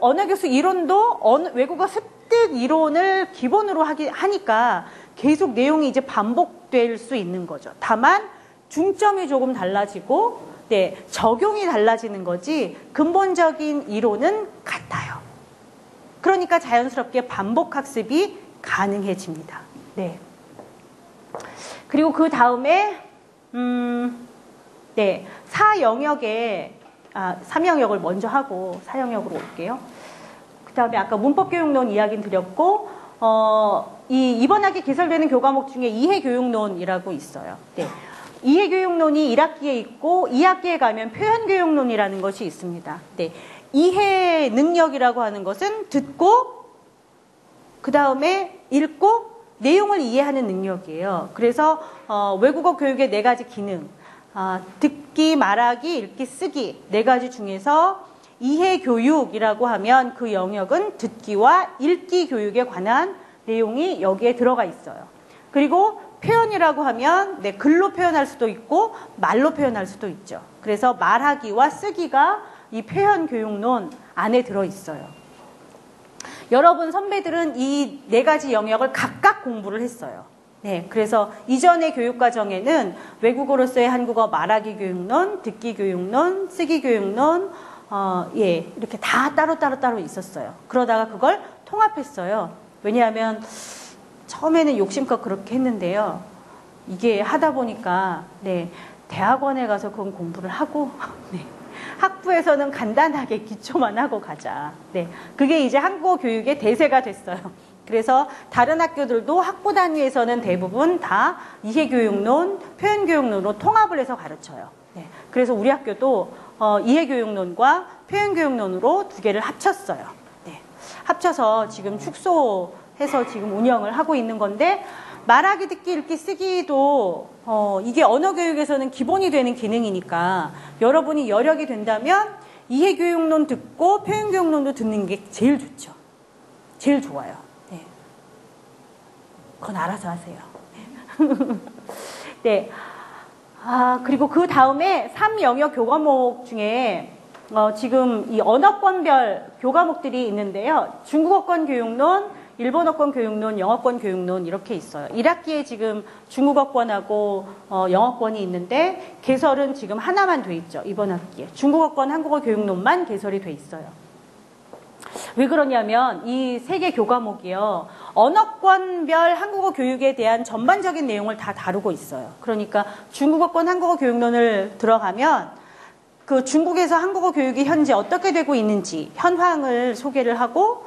언어교수 이론도 외국어 습득 이론을 기본으로 하니까 계속 내용이 이제 반복될 수 있는 거죠. 다만 중점이 조금 달라지고, 네, 적용이 달라지는 거지 근본적인 이론은 같아요. 그러니까 자연스럽게 반복 학습이 가능해집니다. 네. 그리고 그 다음에 네, 3영역을 먼저 하고 4영역으로 올게요. 그 다음에 아까 문법교육론 이야기는 드렸고, 이번 학기 개설되는 교과목 중에 이해교육론이라고 있어요. 네. 이해교육론이 1학기에 있고 2학기에 가면 표현교육론이라는 것이 있습니다. 네. 이해 능력이라고 하는 것은 듣고 그 다음에 읽고 내용을 이해하는 능력이에요. 그래서 외국어 교육의 4가지 기능, 듣기, 말하기, 읽기, 쓰기 4가지 중에서 이해교육이라고 하면 그 영역은 듣기와 읽기 교육에 관한 내용이 여기에 들어가 있어요. 그리고 표현이라고 하면 네, 글로 표현할 수도 있고 말로 표현할 수도 있죠. 그래서 말하기와 쓰기가 이 표현교육론 안에 들어있어요. 여러분 선배들은 이 4가지 영역을 각각 공부를 했어요. 네, 그래서 이전의 교육과정에는 외국어로서의 한국어 말하기 교육론, 듣기 교육론, 쓰기 교육론, 예, 이렇게 다 따로 있었어요. 그러다가 그걸 통합했어요. 왜냐하면 처음에는 욕심껏 그렇게 했는데요. 이게 하다 보니까 네, 대학원에 가서 그건 공부를 하고 네, 학부에서는 간단하게 기초만 하고 가자. 네, 그게 이제 한국어 교육의 대세가 됐어요. 그래서 다른 학교들도 학부 단위에서는 대부분 다 이해교육론, 표현교육론으로 통합을 해서 가르쳐요. 네, 그래서 우리 학교도 이해교육론과 표현교육론으로 2개를 합쳤어요. 네, 합쳐서 지금 축소해서 지금 운영을 하고 있는 건데, 말하기, 듣기, 읽기, 쓰기도 이게 언어교육에서는 기본이 되는 기능이니까 여러분이 여력이 된다면 이해교육론 듣고 표현교육론도 듣는 게 제일 좋죠. 제일 좋아요. 네. 그건 알아서 하세요. 네. 그리고 그 다음에 3영역 교과목 중에 지금 이 언어권별 교과목들이 있는데요. 중국어권 교육론, 일본어권 교육론, 영어권 교육론 이렇게 있어요. 1학기에 지금 중국어권하고 영어권이 있는데 개설은 지금 하나만 돼 있죠. 이번 학기에. 중국어권 한국어 교육론만 개설이 돼 있어요. 왜 그러냐면 이 세 개 교과목이요. 언어권별 한국어 교육에 대한 전반적인 내용을 다 다루고 있어요. 그러니까 중국어권 한국어 교육론을 들어가면 그 중국에서 한국어 교육이 현재 어떻게 되고 있는지 현황을 소개를 하고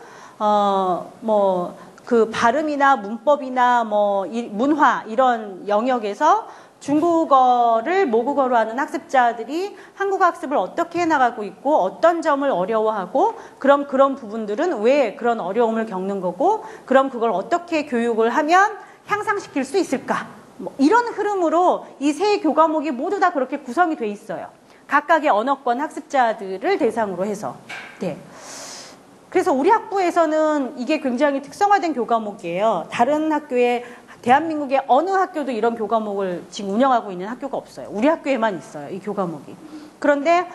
그 발음이나 문법이나 문화 이런 영역에서 중국어를 모국어로 하는 학습자들이 한국어 학습을 어떻게 해나가고 있고 어떤 점을 어려워하고 그럼 그런 부분들은 왜 그런 어려움을 겪는 거고 그럼 그걸 어떻게 교육을 하면 향상시킬 수 있을까 이런 흐름으로 이 세 교과목이 모두 다 그렇게 구성이 돼 있어요. 각각의 언어권 학습자들을 대상으로 해서. 네. 그래서 우리 학부에서는 이게 굉장히 특성화된 교과목이에요. 다른 학교에 대한민국의 어느 학교도 이런 교과목을 지금 운영하고 있는 학교가 없어요. 우리 학교에만 있어요. 이 교과목이. 그런데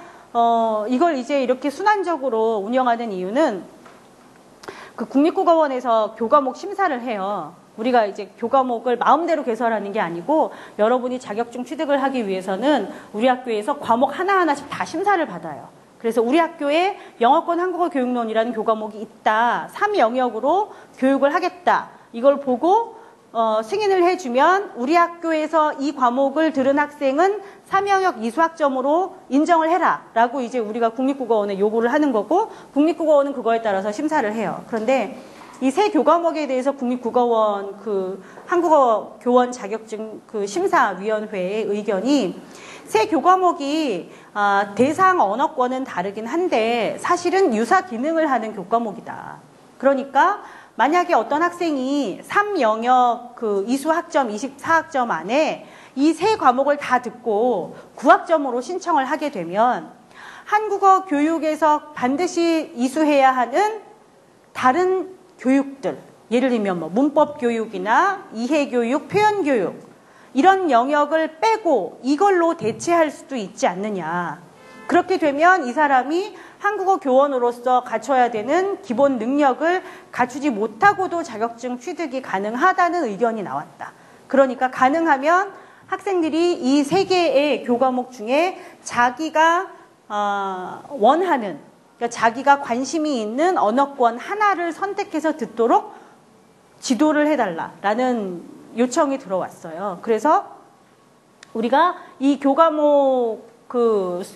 이걸 이제 이렇게 순환적으로 운영하는 이유는 그 국립국어원에서 교과목 심사를 해요. 우리가 이제 교과목을 마음대로 개설하는 게 아니고 여러분이 자격증 취득을 하기 위해서는 우리 학교에서 과목 하나하나씩 다 심사를 받아요. 그래서 우리 학교에 영어권 한국어 교육론이라는 교과목이 있다. 3영역으로 교육을 하겠다. 이걸 보고 승인을 해주면 우리 학교에서 이 과목을 들은 학생은 3영역 이수학점으로 인정을 해라 라고 이제 우리가 국립국어원에 요구를 하는 거고 국립국어원은 그거에 따라서 심사를 해요. 그런데 이 세 교과목에 대해서 국립국어원 그 한국어 교원 자격증 그 심사위원회의 의견이 세 교과목이 대상 언어권은 다르긴 한데 사실은 유사 기능을 하는 교과목이다. 그러니까 만약에 어떤 학생이 3영역 그 이수학점 24학점 안에 이 세 과목을 다 듣고 9학점으로 신청을 하게 되면 한국어 교육에서 반드시 이수해야 하는 다른 교육들, 예를 들면 문법 교육이나 이해 교육, 표현 교육 이런 영역을 빼고 이걸로 대체할 수도 있지 않느냐. 그렇게 되면 이 사람이 한국어 교원으로서 갖춰야 되는 기본 능력을 갖추지 못하고도 자격증 취득이 가능하다는 의견이 나왔다. 그러니까 가능하면 학생들이 이 세 개의 교과목 중에 자기가 원하는 그러니까 자기가 관심이 있는 언어권 하나를 선택해서 듣도록 지도를 해달라라는 요청이 들어왔어요. 그래서 우리가 이 교과목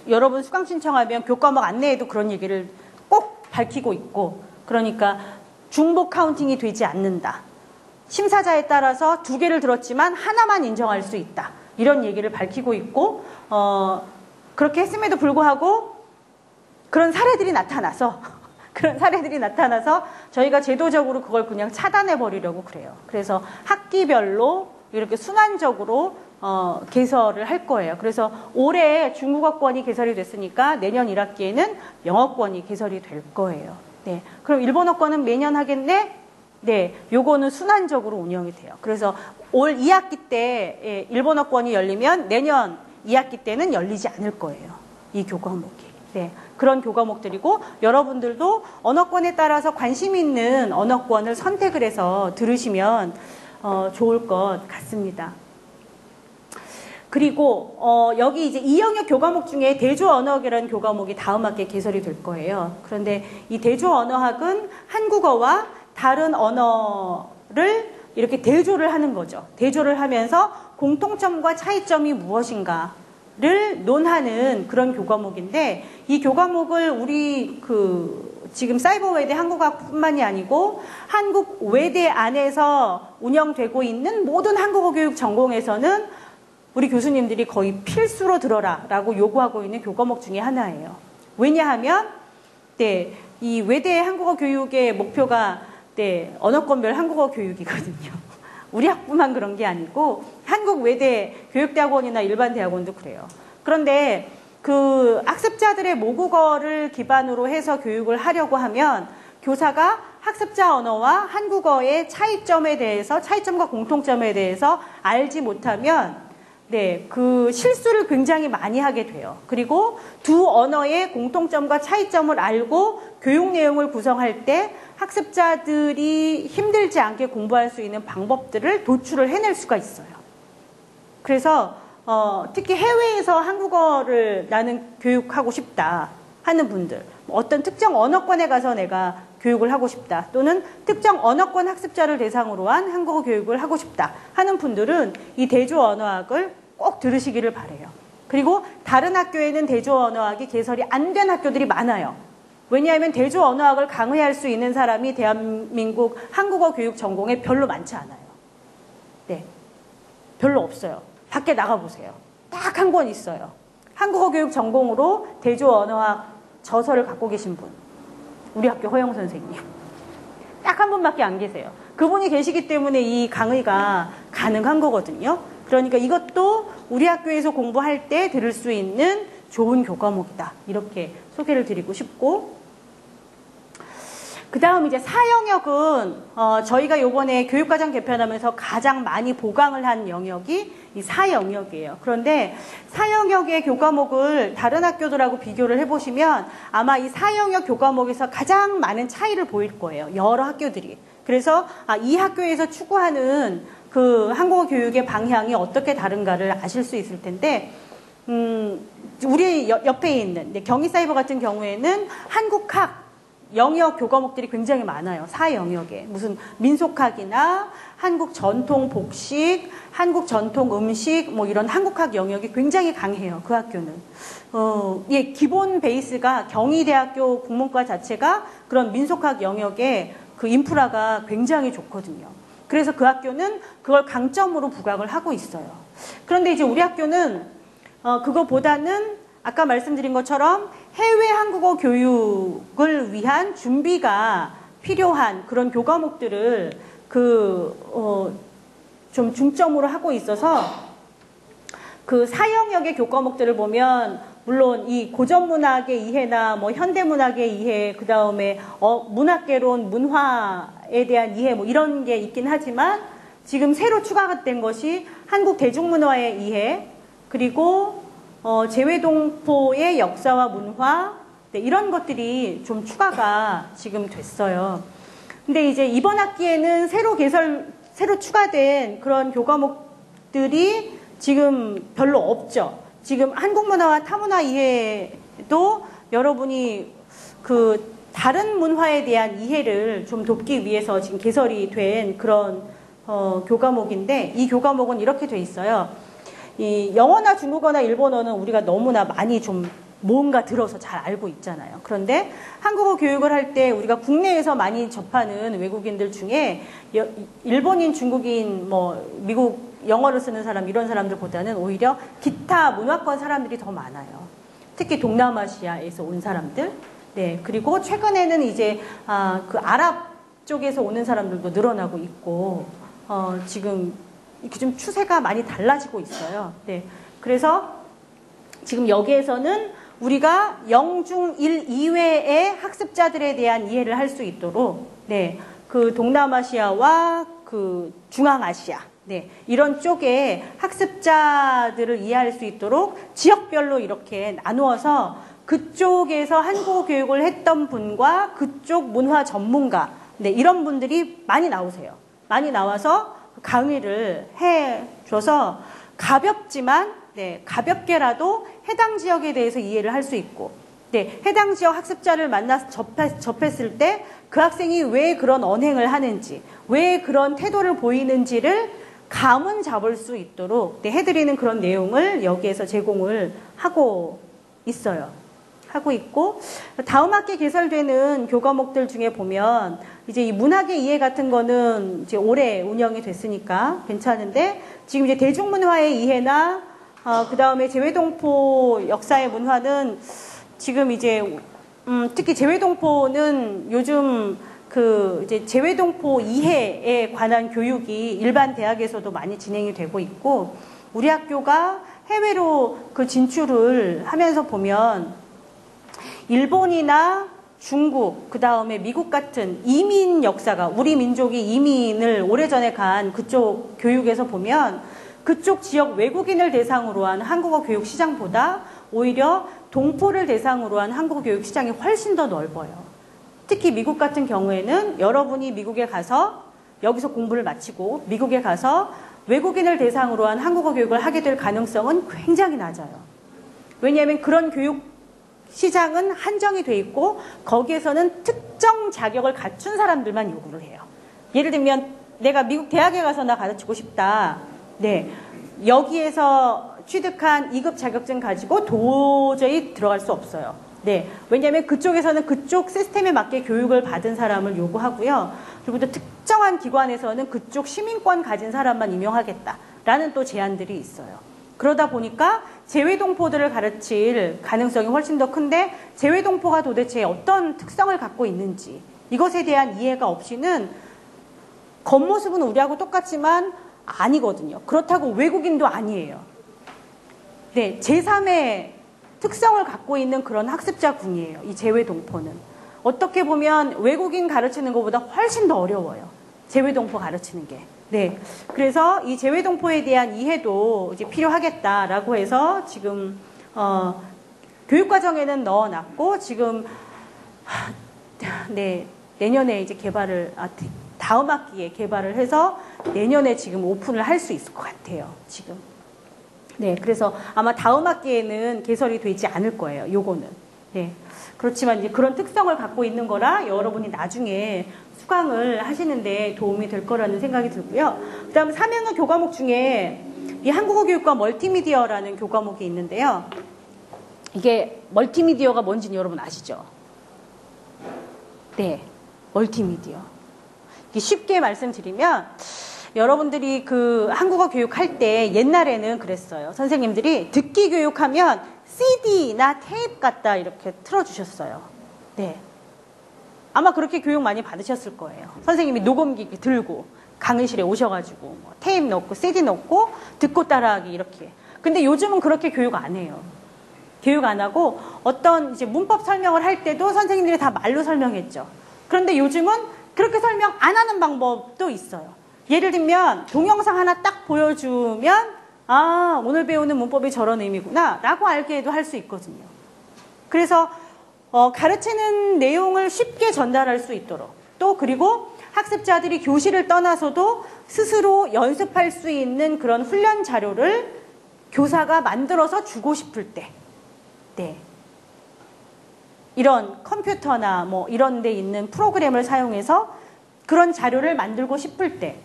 여러분 수강 신청하면 교과목 안내에도 그런 얘기를 꼭 밝히고 있고 그러니까 중복 카운팅이 되지 않는다. 심사자에 따라서 두 개를 들었지만 하나만 인정할 수 있다. 이런 얘기를 밝히고 있고 그렇게 했음에도 불구하고 그런 사례들이 나타나서 저희가 제도적으로 그걸 그냥 차단해 버리려고 그래요. 그래서 학기별로 이렇게 순환적으로 개설을 할 거예요. 그래서 올해 중국어권이 개설이 됐으니까 내년 1학기에는 영어권이 개설이 될 거예요. 네. 그럼 일본어권은 매년 하겠네? 네. 요거는 순환적으로 운영이 돼요. 그래서 올 2학기 때 일본어권이 열리면 내년 2학기 때는 열리지 않을 거예요. 이 교과목이. 네. 그런 교과목들이고 여러분들도 언어권에 따라서 관심 있는 언어권을 선택을 해서 들으시면 좋을 것 같습니다. 그리고 여기 이제 2영역 교과목 중에 대조언어학이라는 교과목이 다음 학기에 개설이 될 거예요. 그런데 이 대조언어학은 한국어와 다른 언어를 이렇게 대조를 하는 거죠. 대조를 하면서 공통점과 차이점이 무엇인가를 논하는 그런 교과목인데 이 교과목을 우리 지금 사이버외대 한국어학뿐만이 아니고 한국외대 안에서 운영되고 있는 모든 한국어 교육 전공에서는 우리 교수님들이 거의 필수로 들어라 라고 요구하고 있는 교과목 중에 하나예요. 왜냐하면 이 외대 한국어 교육의 목표가 언어권별 한국어 교육이거든요. 우리 학부만 그런 게 아니고 한국 외대 교육대학원이나 일반 대학원도 그래요. 그런데 그 학습자들의 모국어를 기반으로 해서 교육을 하려고 하면 교사가 학습자 언어와 한국어의 차이점에 대해서, 차이점과 공통점에 대해서 알지 못하면 네, 그 실수를 굉장히 많이 하게 돼요. 그리고 두 언어의 공통점과 차이점을 알고 교육 내용을 구성할 때 학습자들이 힘들지 않게 공부할 수 있는 방법들을 도출을 해낼 수가 있어요. 그래서 특히 해외에서 한국어를 나는 교육하고 싶다 하는 분들, 어떤 특정 언어권에 가서 내가 교육을 하고 싶다, 또는 특정 언어권 학습자를 대상으로 한 한국어 교육을 하고 싶다 하는 분들은 이 대조언어학을 꼭 들으시기를 바라요. 그리고 다른 학교에는 대조언어학이 개설이 안 된 학교들이 많아요. 왜냐하면 대조언어학을 강의할 수 있는 사람이 대한민국 한국어 교육 전공에 별로 많지 않아요. 네, 별로 없어요. 밖에 나가보세요. 딱 한 권 있어요. 한국어 교육 전공으로 대조언어학 저서를 갖고 계신 분. 우리 학교 허영 선생님. 딱 한 분밖에 안 계세요. 그분이 계시기 때문에 이 강의가 가능한 거거든요. 그러니까 이것도 우리 학교에서 공부할 때 들을 수 있는 좋은 교과목이다. 이렇게 소개를 드리고 싶고, 그 다음 이제 사영역은 저희가 요번에 교육과정 개편하면서 가장 많이 보강을 한 영역이 이 사영역이에요. 그런데 사영역의 교과목을 다른 학교들하고 비교를 해보시면 아마 이 사영역 교과목에서 가장 많은 차이를 보일 거예요. 여러 학교들이. 그래서 이 학교에서 추구하는 그 한국어 교육의 방향이 어떻게 다른가를 아실 수 있을 텐데, 우리 옆에 있는 경희사이버 같은 경우에는 한국학 영역 교과목들이 굉장히 많아요. 사영역에. 무슨 민속학이나 한국 전통 복식, 한국 전통 음식, 뭐 이런 한국학 영역이 굉장히 강해요. 그 학교는. 예, 기본 베이스가 경희대학교 국문과 자체가 그런 민속학 영역에 그 인프라가 굉장히 좋거든요. 그래서 그 학교는 그걸 강점으로 부각을 하고 있어요. 그런데 이제 우리 학교는 그거보다는 아까 말씀드린 것처럼 해외 한국어 교육을 위한 준비가 필요한 그런 교과목들을 좀 중점으로 하고 있어서 그 사영역의 교과목들을 보면 물론 이 고전문학의 이해나 뭐 현대문학의 이해, 그 다음에 문학개론, 문화에 대한 이해 뭐 이런 게 있긴 하지만 지금 새로 추가가 된 것이 한국 대중문화의 이해, 그리고 재외동포의 역사와 문화, 네, 이런 것들이 좀 추가가 지금 됐어요. 근데 이제 이번 학기에는 새로 추가된 그런 교과목들이 지금 별로 없죠. 지금 한국문화와 타문화 이해도 여러분이 그 다른 문화에 대한 이해를 좀 돕기 위해서 지금 개설이 된 그런 교과목인데, 이 교과목은 이렇게 돼 있어요. 이 영어나 중국어나 일본어는 우리가 너무나 많이 좀 뭔가 들어서 잘 알고 있잖아요. 그런데 한국어 교육을 할 때 우리가 국내에서 많이 접하는 외국인들 중에 일본인, 중국인, 뭐 미국 영어를 쓰는 사람 이런 사람들보다는 오히려 기타 문화권 사람들이 더 많아요. 특히 동남아시아에서 온 사람들. 네, 그리고 최근에는 이제 그 아랍 쪽에서 오는 사람들도 늘어나고 있고 지금 이렇게 좀 추세가 많이 달라지고 있어요. 네, 그래서 지금 여기에서는 우리가 영중 1 이외의 학습자들에 대한 이해를 할 수 있도록, 네, 그 동남아시아와 그 중앙아시아, 네, 이런 쪽에 학습자들을 이해할 수 있도록 지역별로 이렇게 나누어서 그쪽에서 한국어 교육을 했던 분과 그쪽 문화 전문가, 네, 이런 분들이 많이 나오세요. 많이 나와서 강의를 해줘서 가볍지만, 네, 가볍게라도 해당 지역에 대해서 이해를 할 수 있고, 네, 해당 지역 학습자를 만나서 접했을 때 그 학생이 왜 그런 언행을 하는지, 왜 그런 태도를 보이는지를 감은 잡을 수 있도록, 네, 해드리는 그런 내용을 여기에서 제공을 하고 있어요. 하고 있고, 다음 학기 개설되는 교과목들 중에 보면 이제 이 문학의 이해 같은 거는 이제 올해 운영이 됐으니까 괜찮은데, 지금 이제 대중문화의 이해나 그 다음에 재외동포 역사의 문화는 지금 이제 특히 재외동포는 요즘 그 이제 재외동포 이해에 관한 교육이 일반 대학에서도 많이 진행이 되고 있고, 우리 학교가 해외로 그 진출을 하면서 보면 일본이나 중국, 그 다음에 미국 같은 이민 역사가, 우리 민족이 이민을 오래전에 간 그쪽 교육에서 보면 그쪽 지역 외국인을 대상으로 한 한국어 교육 시장보다 오히려 동포를 대상으로 한 한국어 교육 시장이 훨씬 더 넓어요. 특히 미국 같은 경우에는 여러분이 미국에 가서 여기서 공부를 마치고 미국에 가서 외국인을 대상으로 한 한국어 교육을 하게 될 가능성은 굉장히 낮아요. 왜냐하면 그런 교육 시장은 한정이 돼 있고 거기에서는 특정 자격을 갖춘 사람들만 요구를 해요. 예를 들면 내가 미국 대학에 가서 나 가르치고 싶다. 네, 여기에서 취득한 2급 자격증 가지고 도저히 들어갈 수 없어요. 네, 왜냐하면 그쪽에서는 그쪽 시스템에 맞게 교육을 받은 사람을 요구하고요. 그리고 또 특정한 기관에서는 그쪽 시민권 가진 사람만 임용하겠다라는 또 제한들이 있어요. 그러다 보니까 재외동포들을 가르칠 가능성이 훨씬 더 큰데 재외동포가 도대체 어떤 특성을 갖고 있는지 이것에 대한 이해가 없이는 겉모습은 우리하고 똑같지만 아니거든요. 그렇다고 외국인도 아니에요. 네, 제3의 특성을 갖고 있는 그런 학습자군이에요. 이 재외동포는. 어떻게 보면 외국인 가르치는 것보다 훨씬 더 어려워요. 재외동포 가르치는 게. 네, 그래서 이 재외동포에 대한 이해도 이제 필요하겠다라고 해서 지금 교육과정에는 넣어놨고 지금 네, 내년에 이제 개발을 다음 학기에 개발을 해서 내년에 지금 오픈을 할 수 있을 것 같아요. 지금. 네, 그래서 아마 다음 학기에는 개설이 되지 않을 거예요. 요거는. 네, 그렇지만 이제 그런 특성을 갖고 있는 거라 여러분이 나중에 수강을 하시는데 도움이 될 거라는 생각이 들고요. 그 다음 3학년 교과목 중에 이 한국어 교육과 멀티미디어라는 교과목이 있는데요. 이게 멀티미디어가 뭔지는 여러분 아시죠? 네, 멀티미디어. 이게 쉽게 말씀드리면 여러분들이 그 한국어 교육할 때 옛날에는 그랬어요. 선생님들이 듣기 교육하면 CD나 테이프 갖다 이렇게 틀어주셨어요. 네. 아마 그렇게 교육 많이 받으셨을 거예요. 선생님이 녹음기 들고 강의실에 오셔가지고 뭐 테이프 넣고 CD 넣고 듣고 따라하기 이렇게. 근데 요즘은 그렇게 교육 안 해요. 교육 안 하고 어떤 이제 문법 설명을 할 때도 선생님들이 다 말로 설명했죠. 그런데 요즘은 그렇게 설명 안 하는 방법도 있어요. 예를 들면 동영상 하나 딱 보여주면 아, 오늘 배우는 문법이 저런 의미구나 라고 알게도 할 수 있거든요. 그래서 가르치는 내용을 쉽게 전달할 수 있도록 또 그리고 학습자들이 교실을 떠나서도 스스로 연습할 수 있는 그런 훈련 자료를 교사가 만들어서 주고 싶을 때 네. 이런 컴퓨터나 뭐 이런 데 있는 프로그램을 사용해서 그런 자료를 만들고 싶을 때